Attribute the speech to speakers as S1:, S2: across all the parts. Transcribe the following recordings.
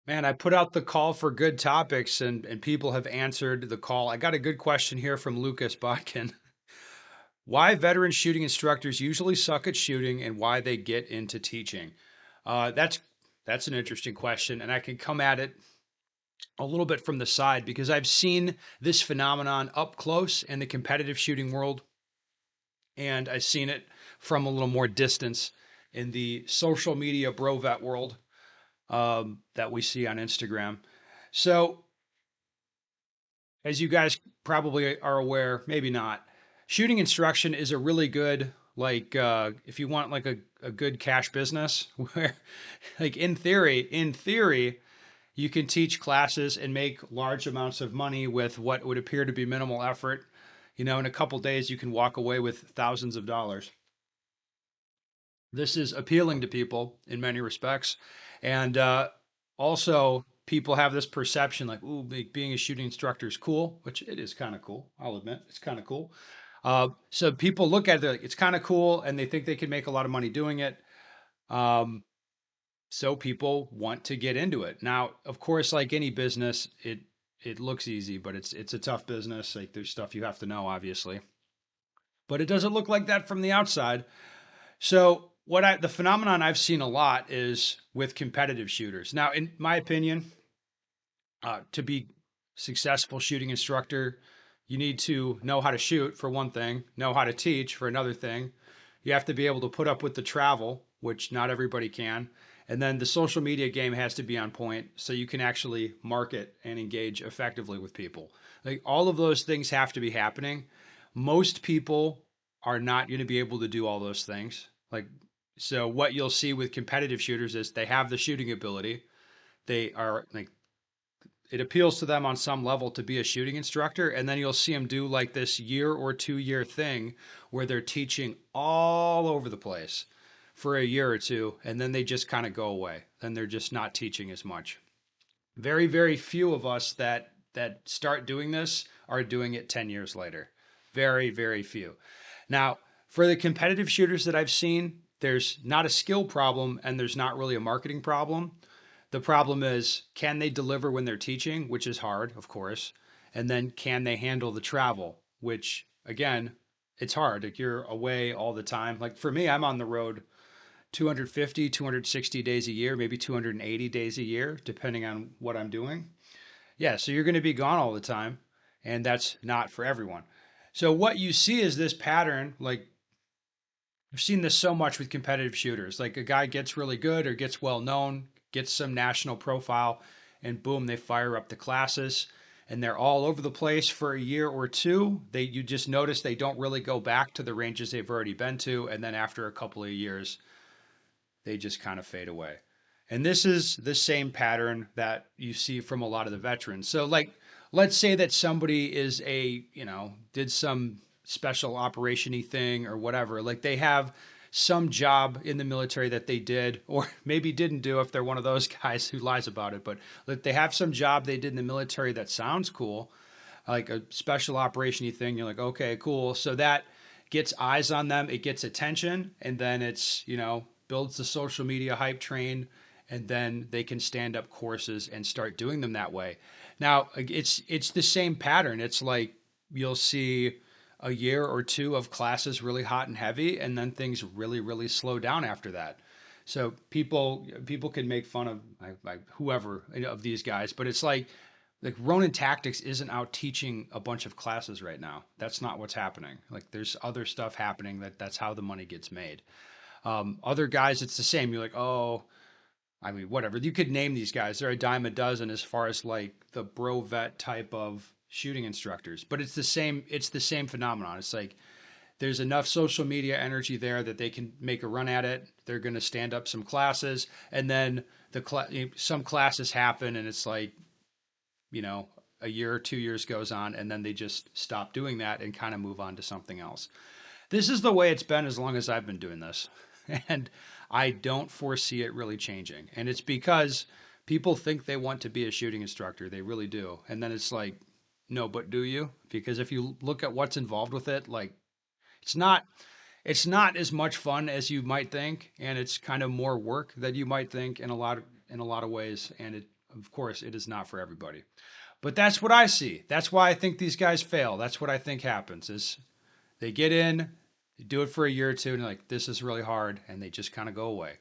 S1: Man, I put out the call for good topics and people have answered the call. I got a good question here from Lucas Botkin. Why veteran shooting instructors usually suck at shooting and why they get into teaching. That's an interesting question, and I can come at it a little bit from the side because I've seen this phenomenon up close in the competitive shooting world, and I've seen it from a little more distance in the social media bro vet world that we see on Instagram. So as you guys probably are aware, maybe not, shooting instruction is a really good if you want like a good cash business where like in theory you can teach classes and make large amounts of money with what would appear to be minimal effort. In a couple days you can walk away with thousands of dollars. This is appealing to people in many respects. And also, people have this perception like, ooh, being a shooting instructor is cool, which it is kind of cool. I'll admit, it's kind of cool. So people look at it, like, it's kind of cool, and they think they can make a lot of money doing it. Um, so people want to get into it. Now, of course, like any business, it looks easy, but it's a tough business. Like there's stuff you have to know, obviously, but it doesn't look like that from the outside. So the phenomenon I've seen a lot is with competitive shooters. Now, in my opinion, to be successful shooting instructor, you need to know how to shoot for one thing, know how to teach for another thing. You have to be able to put up with the travel, which not everybody can. And then the social media game has to be on point so you can actually market and engage effectively with people. Like all of those things have to be happening. Most people are not going to be able to do all those things. Like, so what you'll see with competitive shooters is they have the shooting ability. They are like, it appeals to them on some level to be a shooting instructor. And then you'll see them do like this year or 2 year thing where they're teaching all over the place for a year or two. And then they just kind of go away. Then they're just not teaching as much. Very, very few of us that start doing this are doing it 10 years later. Very, very few. Now, for the competitive shooters that I've seen, there's not a skill problem and there's not really a marketing problem. The problem is, can they deliver when they're teaching, which is hard, of course, and then can they handle the travel, which again, it's hard. Like you're away all the time. Like for me, I'm on the road 250, 260 days a year, maybe 280 days a year, depending on what I'm doing. Yeah, so you're going to be gone all the time, and that's not for everyone. So what you see is this pattern, like I've seen this so much with competitive shooters. Like a guy gets really good or gets well known, gets some national profile, and boom, they fire up the classes and they're all over the place for a year or two. You just notice they don't really go back to the ranges they've already been to, and then after a couple of years, they just kind of fade away. And this is the same pattern that you see from a lot of the veterans. So like let's say that somebody is did some special operation-y thing or whatever. Like they have some job in the military that they did or maybe didn't do if they're one of those guys who lies about it, but like they have some job they did in the military that sounds cool, like a special operation-y thing. You're like, okay, cool. So that gets eyes on them, it gets attention, and then builds the social media hype train, and then they can stand up courses and start doing them that way. Now, it's the same pattern. It's like you'll see a year or two of classes really hot and heavy, and then things really, really slow down after that. So people can make fun of whoever of these guys, but it's like Ronin Tactics isn't out teaching a bunch of classes right now. That's not what's happening. Like there's other stuff happening that's how the money gets made. Other guys, it's the same. You're like, oh, I mean, whatever. You could name these guys. They're a dime a dozen as far as like the bro vet type of shooting instructors. But it's the same. It's the same phenomenon. It's like there's enough social media energy there that they can make a run at it. They're going to stand up some classes, and then some classes happen, and it's like you know, a year or 2 years goes on, and then they just stop doing that and kind of move on to something else. This is the way it's been as long as I've been doing this. And I don't foresee it really changing. And it's because people think they want to be a shooting instructor. They really do. And then it's like, no, but do you? Because if you look at what's involved with it, like it's not it's not as much fun as you might think, and it's kind of more work than you might think in a lot of ways. And Of course, it is not for everybody. But that's what I see. That's why I think these guys fail. That's what I think happens is they get in, they do it for a year or two, and like, this is really hard, and they just kind of go away.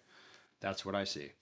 S1: That's what I see.